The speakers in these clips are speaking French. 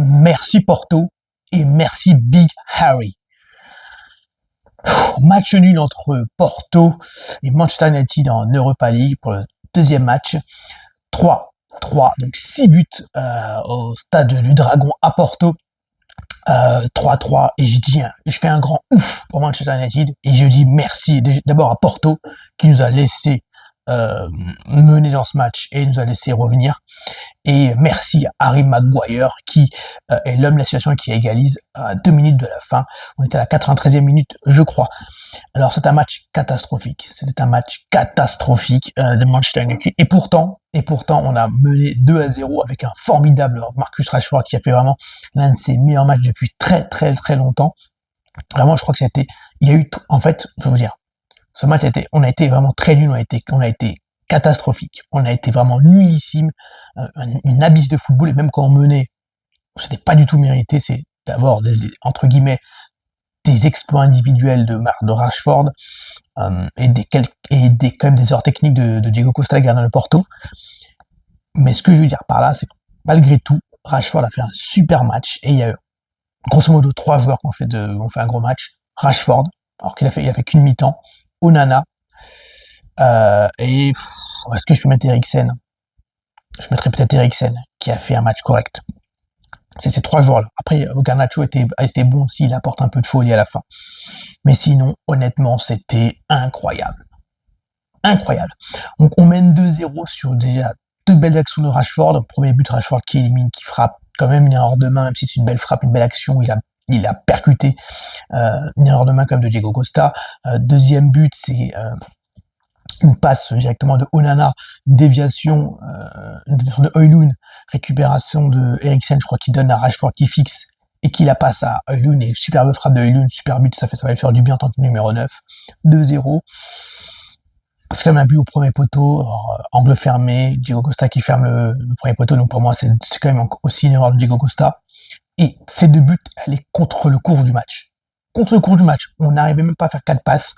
merci Porto et merci Big Harry. Match nul entre Porto et Manchester United en Europa League pour le deuxième match. 3-3, donc 6 buts au stade du Dragon à Porto. 3-3 et je fais un grand ouf pour Manchester United et je dis merci d'abord à Porto qui nous a laissé mener dans ce match et nous a laissé revenir, et merci à Harry Maguire qui est l'homme de la situation et qui égalise à 2 minutes de la fin. On était à la 93e minute, je crois. Alors c'est un match catastrophique, c'était un match catastrophique de Manchester United, et pourtant on a mené 2-0 avec un formidable Marcus Rashford qui a fait vraiment l'un de ses meilleurs matchs depuis très longtemps. Vraiment, je crois que il y a eu, en fait, je vais vous dire, ce match on a été vraiment très nul, on a été catastrophique, on a été vraiment nullissime, une abysse de football, et même quand on menait, c'était pas du tout mérité. C'est d'abord entre guillemets des exploits individuels de Rashford, et quand même des erreurs techniques de Diego Costa, le gardien de Porto. Mais ce que je veux dire par là, c'est que malgré tout, Rashford a fait un super match, et il y a eu grosso modo 3 joueurs qui ont fait un gros match. Rashford, alors il a fait qu'une mi-temps. Onana, est-ce que je peux mettre Eriksen? Je mettrais peut-être Eriksen, qui a fait un match correct. C'est ces 3 joueurs-là. Après, Garnacho a été bon aussi, il apporte un peu de folie à la fin. Mais sinon, honnêtement, c'était incroyable. Incroyable. Donc on mène 2-0 sur déjà 2 belles actions de Rashford. Premier but, Rashford qui élimine, qui frappe quand même une erreur de main, même si c'est une belle frappe, une belle action, il a percuté une erreur de main comme de Diego Costa. Deuxième but, c'est une passe directement de Onana, une déviation de Højlund, récupération de Eriksen, je crois, qui donne à Rashford, qui fixe et qui la passe à Højlund, et superbe frappe de Højlund, super but, ça va lui faire du bien en tant que numéro 9. 2-0. C'est quand même un but au premier poteau, angle fermé, Diego Costa qui ferme le premier poteau, donc pour moi c'est quand même aussi une erreur de Diego Costa. Et ces 2 buts, elle est contre le cours du match. Contre le cours du match, on n'arrivait même pas à faire 4 passes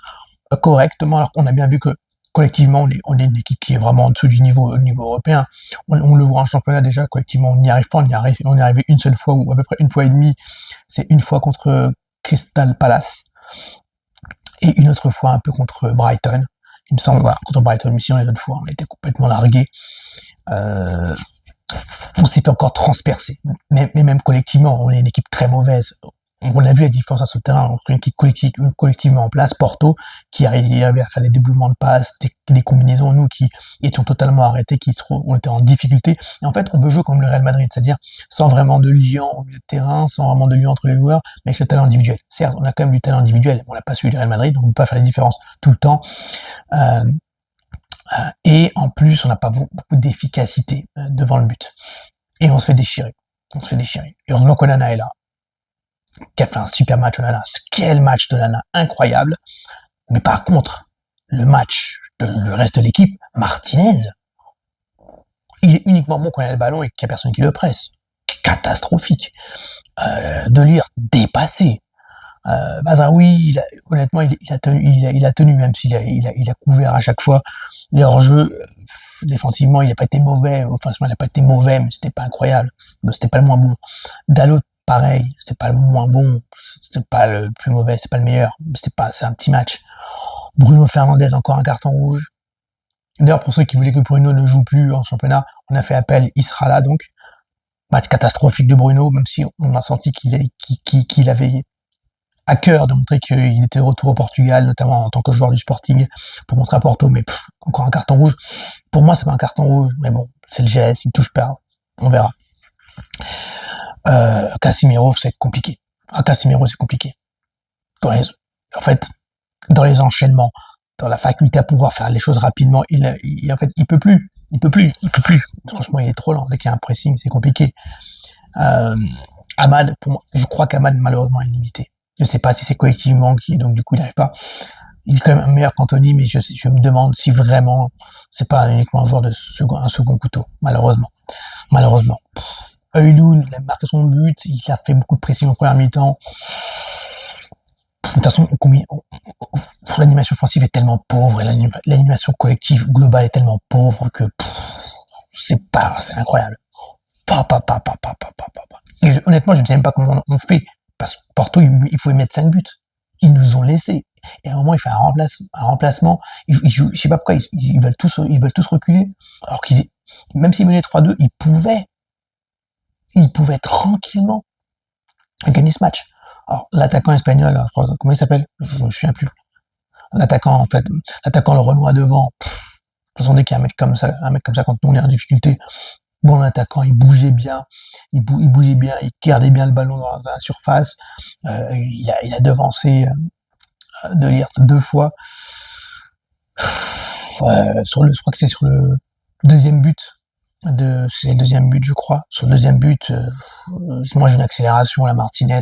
correctement, alors qu'on a bien vu que collectivement, on est une équipe qui est vraiment en dessous du niveau, au niveau européen. On le voit en championnat déjà, collectivement, on n'y arrive pas, on est arrivé une seule fois, ou à peu près une fois et demie. C'est une fois contre Crystal Palace, et une autre fois un peu contre Brighton. Il me semble, voilà, contre Brighton, mais sinon les autres fois, on était complètement largués. On s'est fait encore transpercer. Mais même collectivement, on est une équipe très mauvaise. On a vu la différence à ce terrain entre une équipe collectivement en place, Porto, qui arrivait à faire des doublements de passes, des combinaisons, nous qui étions totalement arrêtés, on était en difficulté. Et en fait, on veut jouer comme le Real Madrid, c'est-à-dire sans vraiment de lien au milieu de terrain, sans vraiment de lien entre les joueurs, mais avec le talent individuel. Certes, on a quand même du talent individuel, on n'a pas celui du Real Madrid, donc on ne peut pas faire la différence tout le temps. Et en plus, on n'a pas beaucoup d'efficacité devant le but. Et on se fait déchirer. Et heureusement qu'Onana est là, qui a fait un super match. Onana, quel match d'Onana, incroyable. Mais par contre, le reste de l'équipe, Martinez, il est uniquement bon quand il a le ballon et qu'il n'y a personne qui le presse. Catastrophique. De lire dépassé. Bazaoui, honnêtement, il a tenu, même s'il il a couvert à chaque fois. Les hors-jeux, défensivement, il n'a pas été mauvais. Offensivement, il n'a pas été mauvais, mais c'était pas incroyable. C'était pas le moins bon. Dalot, pareil, c'est pas le moins bon, c'est pas le plus mauvais, c'est pas le meilleur, c'est un petit match. Bruno Fernandes, encore un carton rouge. D'ailleurs, pour ceux qui voulaient que Bruno ne joue plus en championnat, on a fait appel, il sera là donc. Match catastrophique de Bruno, même si on a senti qu'il avait à cœur de montrer qu'il était de retour au Portugal, notamment en tant que joueur du Sporting, pour montrer à Porto, mais encore un carton rouge. Pour moi, c'est pas un carton rouge, mais bon, c'est le GS, il touche pas, on verra. Casemiro, c'est compliqué. Casemiro, c'est compliqué. En fait, dans les enchaînements, dans la faculté à pouvoir faire les choses rapidement, en fait, il peut plus. Franchement, il est trop lent. Dès qu'il y a un pressing, c'est compliqué. Amad, pour moi, je crois qu'Amad, malheureusement, est limité. Je sais pas si c'est collectivement donc du coup, il n'arrive pas. Il est quand même meilleur qu'Anthony, mais je me demande si vraiment c'est pas uniquement un joueur un second couteau, malheureusement. Højlund, il a marqué son but, il a fait beaucoup de pressing en première mi-temps. De toute façon, l'animation offensive est tellement pauvre, et l'animation collective globale est tellement pauvre que c'est incroyable. Et honnêtement, je ne sais même pas comment on fait. Parce que Porto, il pouvait mettre 5 buts. Ils nous ont laissé. Et à un moment, il fait un remplacement. Je sais pas pourquoi, ils veulent tous reculer. Alors même s'ils menaient 3-2, ils pouvaient tranquillement gagner ce match. Alors, l'attaquant espagnol, je crois, comment il s'appelle? Je me souviens plus. L'attaquant, en fait, l'attaquant le Renoir devant. De toute façon, dès qu'il y a un mec comme ça, quand on est en difficulté, bon attaquant, il bougeait bien, il bougeait bien, il gardait bien le ballon dans la surface. Il a devancé De Ligt 2 fois. Je crois que c'est sur le deuxième but. C'est le deuxième but, je crois. Sur le deuxième but, moi j'ai une accélération, la Martinez.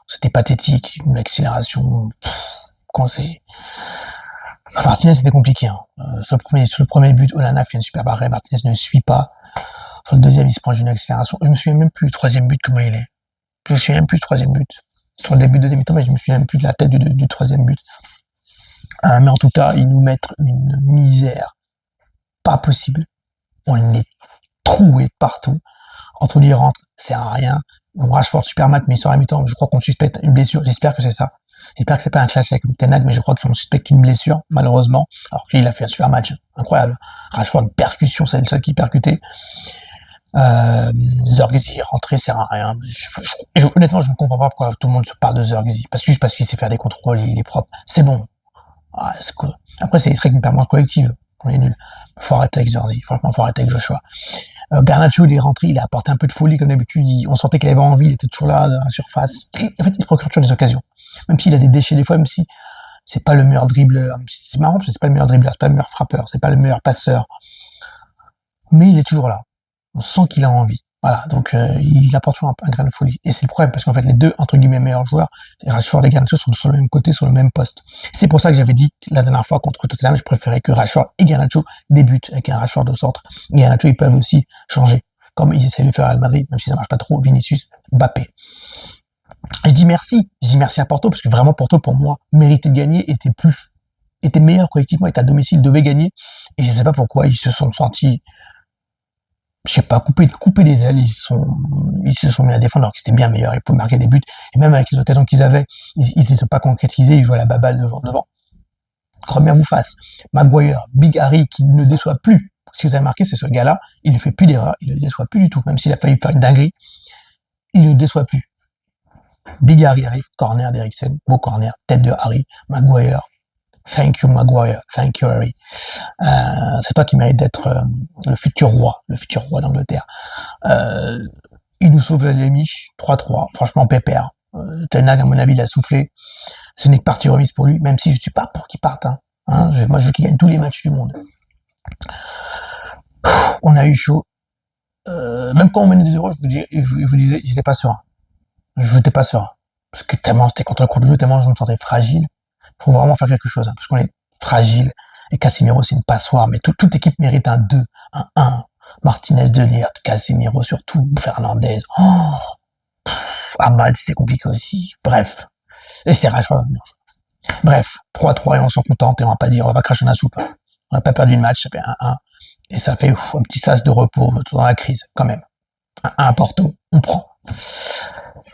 C'était pathétique, une accélération. Quand c'est Martinez, c'était compliqué. Hein. Sur le premier but, Onana fait une super arrêt, Martinez ne suit pas. Sur le deuxième, il se prend une accélération. Je me souviens même plus du troisième but, comment il est. Je me souviens même plus du troisième but. Sur le début de deuxième temps, mais je me souviens même plus de la tête du troisième but. Mais en tout cas, ils nous mettent une misère pas possible. On est troué partout. Anthony rentre, sert à rien. Rashford, super match, mais il sort à mi-temps. Je crois qu'on suspecte une blessure. J'espère que c'est ça. J'espère que c'est pas un clash avec Ten Hag, mais je crois qu'on suspecte une blessure, malheureusement. Alors qu'il a fait un super match, incroyable. Rashford, une percussion, c'est le seul qui percutait. Zirkzee rentré, sert à rien. Honnêtement, je ne comprends pas pourquoi tout le monde se parle de Zirkzee. Juste parce qu'il sait faire des contrôles, il est propre. C'est bon. C'est cool. Après, c'est une permanence collective. On est nul. Faut arrêter avec Zirkzee. Franchement, faut arrêter avec Joshua. Garnacho, il est rentré, il a apporté un peu de folie comme d'habitude. On sentait qu'il avait envie, il était toujours là, dans la surface. En fait, il procure toujours des occasions. Même s'il a des déchets des fois, même si c'est pas le meilleur dribbleur. C'est marrant parce que c'est pas le meilleur dribbleur, c'est pas le meilleur frappeur, c'est pas le meilleur passeur. Mais il est toujours là. On sent qu'il a envie. Voilà, donc il apporte toujours un grain de folie. Et c'est le problème, parce qu'en fait, les deux, entre guillemets, meilleurs joueurs, Rashford et Garnacho, sont sur le même côté, sur le même poste. C'est pour ça que j'avais dit la dernière fois contre Tottenham, je préférais que Rashford et Garnacho débutent avec un Rashford au centre. Et Garnacho, ils peuvent aussi changer, comme ils essaient de le faire à Real Madrid, même si ça marche pas trop, Vinicius, Mbappé. Je dis merci à Porto, parce que vraiment Porto, pour moi, méritait de gagner, était meilleur collectivement, était à domicile, devait gagner. Et je sais pas pourquoi, ils se sont sentis je sais pas, couper les ailes, ils se sont mis à défendre alors qu'ils étaient bien meilleurs, ils pouvaient marquer des buts, et même avec les occasions qu'ils avaient, ils se sont pas concrétisés, ils jouaient à la baballe devant. Première vous face. Maguire, Big Harry, qui ne déçoit plus. Si vous avez marqué, c'est ce gars-là, il ne fait plus d'erreur, il ne déçoit plus du tout, même s'il a failli faire une dinguerie, il ne déçoit plus. Big Harry arrive, corner d'Eriksen, beau corner, tête de Harry, Maguire. Thank you Maguire, thank you Harry. C'est toi qui mérites d'être le futur roi d'Angleterre. Il nous sauve les miches, 3-3, franchement pépère. Ten Hag, à mon avis, il a soufflé. Ce n'est que partie remise pour lui, même si je suis pas pour qu'il parte. Moi, je veux qu'il gagne tous les matchs du monde. On a eu chaud. Même quand on menait 2-0, je vous disais, j'étais pas serein. Je n'étais pas serein. Parce que tellement c'était contre le jeu, tellement je me sentais fragile. Faut vraiment faire quelque chose, parce qu'on est fragile. Et Casemiro, c'est une passoire, mais toute équipe mérite un 2, un 1. Martinez, De Ligt, Casemiro, surtout, Fernandez. Ahmad, c'était compliqué aussi. Bref. Et c'est Rashford. Bref, 3-3 et on s'en contente et on va pas dire, on va pas cracher dans la soupe. On n'a pas perdu le match, ça fait 1-1. Et ça fait un petit sas de repos dans la crise, quand même. 1-1 à Porto, on prend.